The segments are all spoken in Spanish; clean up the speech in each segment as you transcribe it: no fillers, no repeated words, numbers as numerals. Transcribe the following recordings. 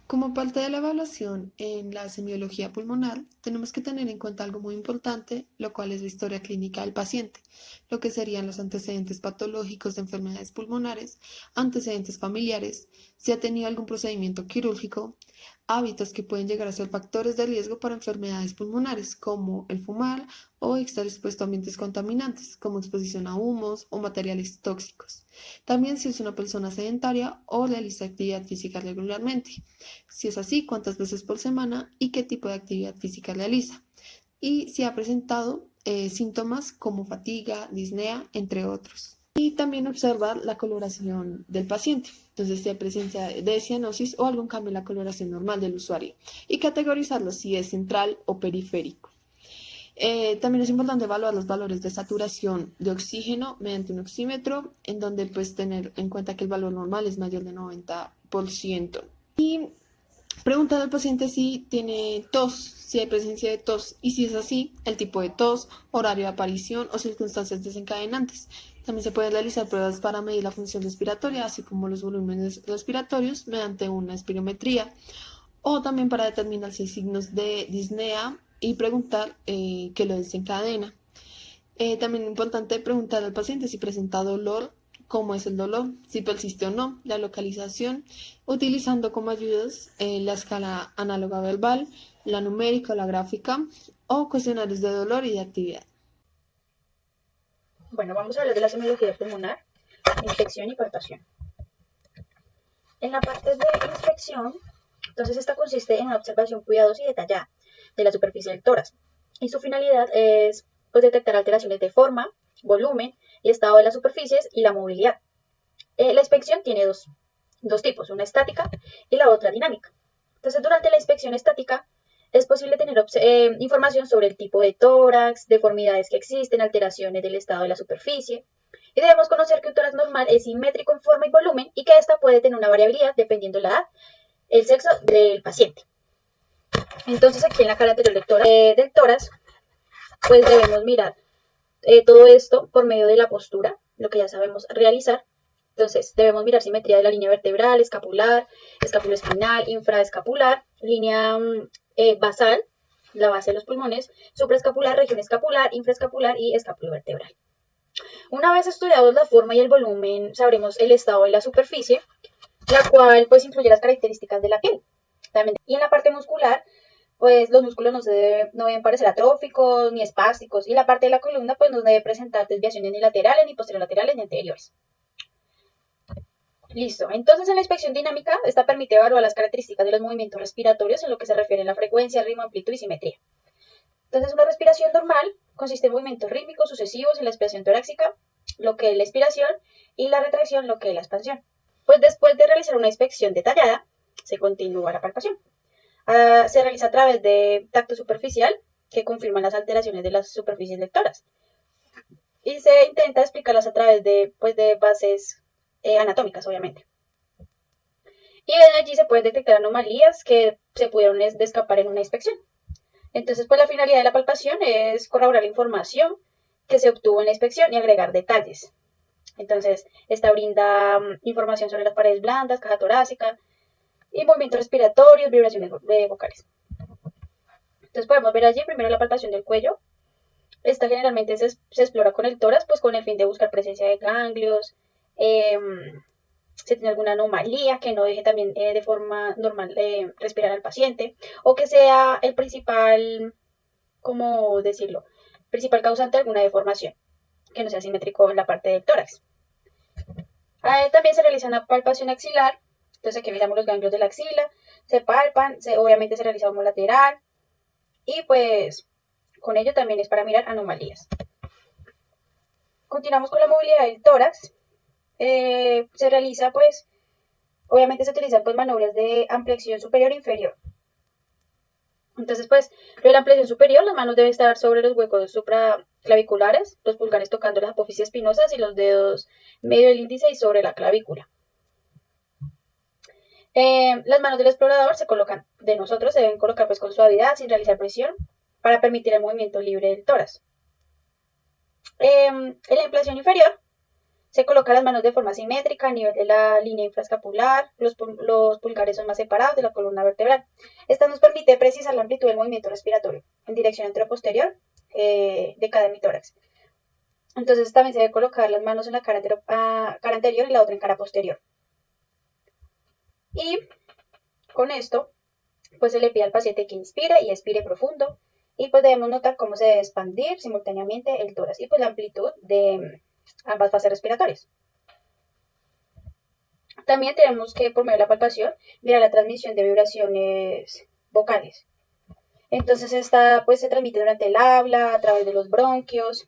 Como parte de la evaluación en la semiología pulmonar, tenemos que tener en cuenta algo muy importante, lo cual es la historia clínica del paciente, lo que serían los antecedentes patológicos de enfermedades pulmonares, antecedentes familiares, si ha tenido algún procedimiento quirúrgico, hábitos que pueden llegar a ser factores de riesgo para enfermedades pulmonares, como el fumar o estar expuesto a ambientes contaminantes, como exposición a humos o materiales tóxicos. También si es una persona sedentaria o realiza actividad física regularmente. Si es así, cuántas veces por semana y qué tipo de actividad física realiza. Y si ha presentado síntomas como fatiga, disnea, entre otros. Y también observar la coloración del paciente. Entonces, si hay presencia de cianosis o algún cambio en la coloración normal del usuario. Y categorizarlo si es central o periférico. También es importante evaluar los valores de saturación de oxígeno mediante un oxímetro, en donde pues tener en cuenta que el valor normal es mayor de 90%. Y preguntar al paciente si tiene tos, si hay presencia de tos y si es así, el tipo de tos, horario de aparición o circunstancias desencadenantes. También se pueden realizar pruebas para medir la función respiratoria, así como los volúmenes respiratorios mediante una espirometría o también para determinar si hay signos de disnea y preguntar qué lo desencadena. También es importante preguntar al paciente si presenta dolor, cómo es el dolor, si persiste o no, la localización, utilizando como ayudas la escala análoga verbal, la numérica o la gráfica, o cuestionarios de dolor y de actividad. Bueno, vamos a hablar de la semiología pulmonar, inspección y palpación. En la parte de inspección, entonces esta consiste en una observación cuidadosa y detallada de la superficie del tórax. Y su finalidad es pues, detectar alteraciones de forma, volumen y estado de las superficies y la movilidad. La inspección tiene dos tipos, una estática y la otra dinámica. Entonces, durante la inspección estática es posible tener información sobre el tipo de tórax, deformidades que existen, alteraciones del estado de la superficie. Y debemos conocer que un tórax normal es simétrico en forma y volumen y que ésta puede tener una variabilidad dependiendo de la edad, el sexo del paciente. Entonces, aquí en la cara anterior del tórax, pues debemos mirar todo esto por medio de la postura, lo que ya sabemos realizar. Entonces, debemos mirar simetría de la línea vertebral, escapular, escapuloespinal, infraescapular, línea basal, la base de los pulmones, supraescapular, región escapular, infraescapular y escapulovertebral. Una vez estudiados la forma y el volumen, sabremos el estado de la superficie, la cual pues incluye las características de la piel. También, y en la parte muscular, pues los músculos no deben parecer atróficos ni espásticos y la parte de la columna pues no debe presentar desviaciones ni laterales, ni posterolaterales, ni anteriores. Listo, entonces en la inspección dinámica, esta permite evaluar las características de los movimientos respiratorios en lo que se refiere a la frecuencia, ritmo, amplitud y simetría. Entonces una respiración normal consiste en movimientos rítmicos sucesivos en la respiración torácica, lo que es la expiración, y la retracción, lo que es la expansión. Pues después de realizar una inspección detallada, se continúa la palpación. Se realiza a través de tacto superficial, que confirman las alteraciones de las superficies lectoras. Y se intenta explicarlas a través de bases anatómicas, obviamente. Y de allí se pueden detectar anomalías que se pudieron escapar en una inspección. Entonces, pues la finalidad de la palpación es corroborar la información que se obtuvo en la inspección y agregar detalles. Entonces, esta brinda información sobre las paredes blandas, caja torácica y movimientos respiratorios, vibraciones vocales. Entonces podemos ver allí primero la palpación del cuello. Esta generalmente se explora con el tórax, pues con el fin de buscar presencia de ganglios, si tiene alguna anomalía que no deje también de forma normal respirar al paciente, o que sea el principal, ¿cómo decirlo? Principal causante de alguna deformación, que no sea simétrico en la parte del tórax. También se realiza una palpación axilar, entonces aquí miramos los ganglios de la axila, se palpan, obviamente se realiza humo lateral, y pues con ello también es para mirar anomalías. Continuamos con la movilidad del tórax. Se realiza pues, obviamente se utilizan pues maniobras de ampliación superior e inferior. Entonces pues, de la ampliación superior, las manos deben estar sobre los huecos supraclaviculares, los pulgares tocando las apófisis espinosas y los dedos medio del índice y sobre la clavícula. Las manos del explorador se deben colocar pues con suavidad, sin realizar presión, para permitir el movimiento libre del tórax. En la ampliación inferior, Se colocan las manos de forma simétrica a nivel de la línea infraescapular, los pulgares son más separados de la columna vertebral. Esta nos permite precisar la amplitud del movimiento respiratorio en dirección anteroposterior de cada hemitórax. Entonces también se debe colocar las manos en la cara anterior y la otra en cara posterior. Y con esto, pues se le pide al paciente que inspire y expire profundo. Y pues debemos notar cómo se debe expandir simultáneamente el tórax y pues la amplitud de ambas fases respiratorias. También tenemos que, por medio de la palpación, mirar la transmisión de vibraciones vocales. Entonces esta pues se transmite durante el habla, a través de los bronquios,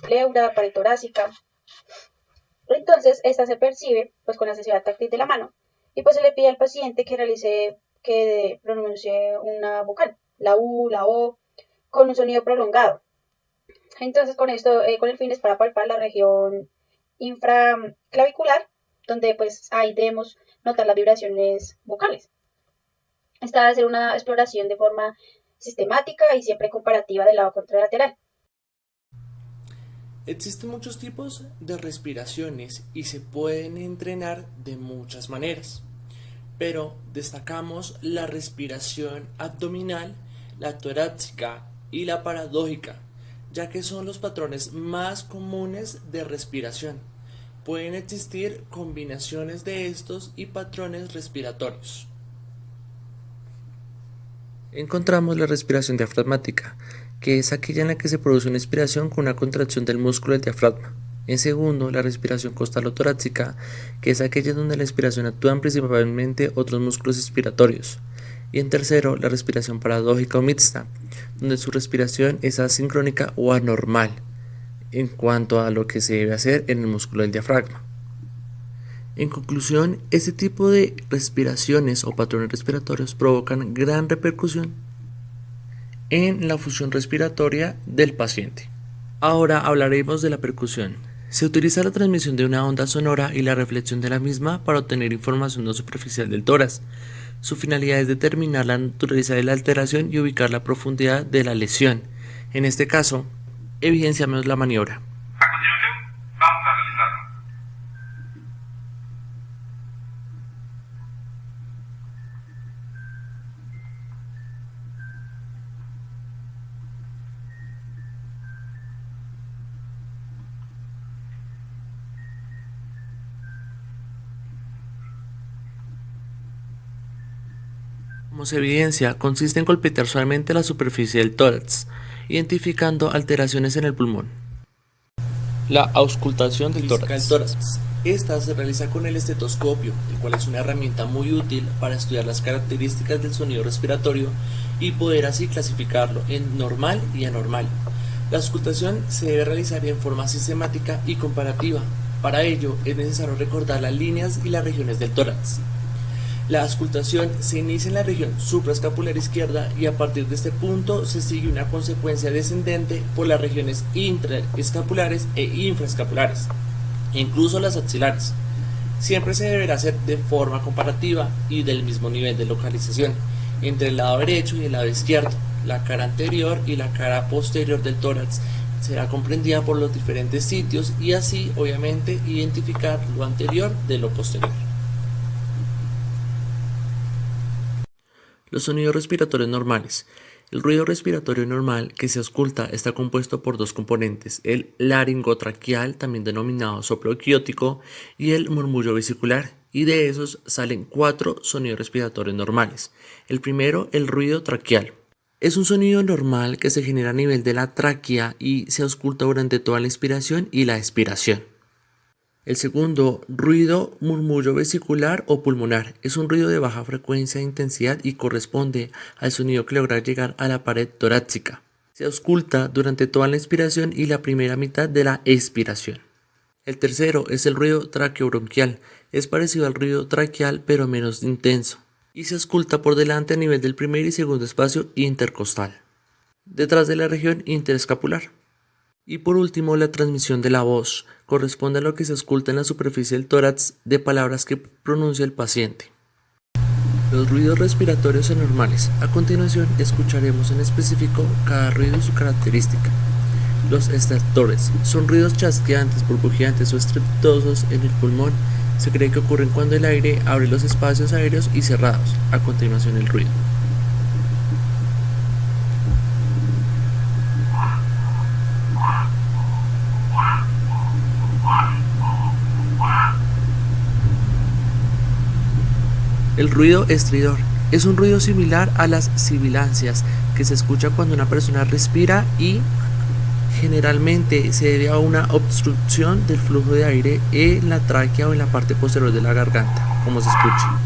pleura, pared torácica. Entonces esta se percibe pues con la sensibilidad táctil de la mano y pues se le pide al paciente que pronuncie una vocal, la U, la O, con un sonido prolongado. Entonces con esto, con el fin es para palpar la región infraclavicular, donde pues ahí debemos notar las vibraciones vocales. Esta debe ser una exploración de forma sistemática y siempre comparativa del lado contralateral. Existen muchos tipos de respiraciones y se pueden entrenar de muchas maneras, pero destacamos la respiración abdominal, la torácica y la paradójica, ya que son los patrones más comunes de respiración. Pueden existir combinaciones de estos y patrones respiratorios. Encontramos la respiración diafragmática, que es aquella en la que se produce una inspiración con una contracción del músculo del diafragma. En segundo, la respiración costalotorácica, que es aquella donde la inspiración actúan principalmente otros músculos expiratorios. Y en tercero, la respiración paradójica o mixta, donde su respiración es asincrónica o anormal en cuanto a lo que se debe hacer en el músculo del diafragma. En conclusión, este tipo de respiraciones o patrones respiratorios provocan gran repercusión en la función respiratoria del paciente. Ahora hablaremos de la percusión. Se utiliza la transmisión de una onda sonora y la reflexión de la misma para obtener información no superficial del tórax. Su finalidad es determinar la naturaleza de la alteración y ubicar la profundidad de la lesión. En este caso, evidenciamos la maniobra. A continuación, vamos a realizarlo. Como se evidencia, consiste en golpear suavemente la superficie del tórax, identificando alteraciones en el pulmón. La auscultación del tórax. Esta se realiza con el estetoscopio, el cual es una herramienta muy útil para estudiar las características del sonido respiratorio y poder así clasificarlo en normal y anormal. La auscultación se debe realizar en forma sistemática y comparativa. Para ello es necesario recordar las líneas y las regiones del tórax. La auscultación se inicia en la región supraescapular izquierda y a partir de este punto se sigue una consecuencia descendente por las regiones intraescapulares e infraescapulares, e incluso las axilares. Siempre se deberá hacer de forma comparativa y del mismo nivel de localización entre el lado derecho y el lado izquierdo. La cara anterior y la cara posterior del tórax será comprendida por los diferentes sitios y así obviamente identificar lo anterior de lo posterior. Los sonidos respiratorios normales. El ruido respiratorio normal que se ausculta está compuesto por dos componentes, el laringotraqueal, también denominado soplo quiótico, y el murmullo vesicular, y de esos salen 4 sonidos respiratorios normales. El primero, el ruido traqueal. Es un sonido normal que se genera a nivel de la tráquea y se ausculta durante toda la inspiración y la expiración. El segundo, ruido murmullo vesicular o pulmonar, es un ruido de baja frecuencia e intensidad y corresponde al sonido que logra llegar a la pared torácica. Se ausculta durante toda la inspiración y la primera mitad de la expiración. El tercero es el ruido traqueobronquial, es parecido al ruido traqueal pero menos intenso y se ausculta por delante a nivel del primer y segundo espacio intercostal, detrás de la región interescapular. Y por último, la transmisión de la voz corresponde a lo que se ausculta en la superficie del tórax de palabras que pronuncia el paciente. Los ruidos respiratorios anormales. A continuación, escucharemos en específico cada ruido y su característica. Los estertores son ruidos chasqueantes, burbujeantes o estrepitosos en el pulmón. Se cree que ocurren cuando el aire abre los espacios aéreos y cerrados. A continuación el ruido. El ruido estridor es un ruido similar a las sibilancias que se escucha cuando una persona respira y generalmente se debe a una obstrucción del flujo de aire en la tráquea o en la parte posterior de la garganta, como se escucha.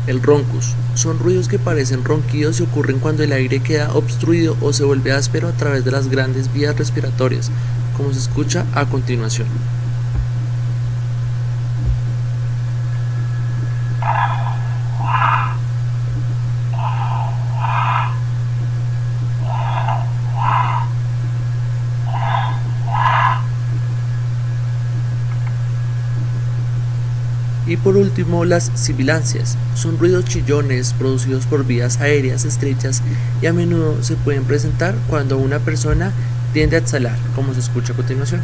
El roncus son ruidos que parecen ronquidos y ocurren cuando el aire queda obstruido o se vuelve áspero a través de las grandes vías respiratorias, como se escucha a continuación. Y por último, las sibilancias son ruidos chillones producidos por vías aéreas estrechas y a menudo se pueden presentar cuando una persona tiende a exhalar, como se escucha a continuación.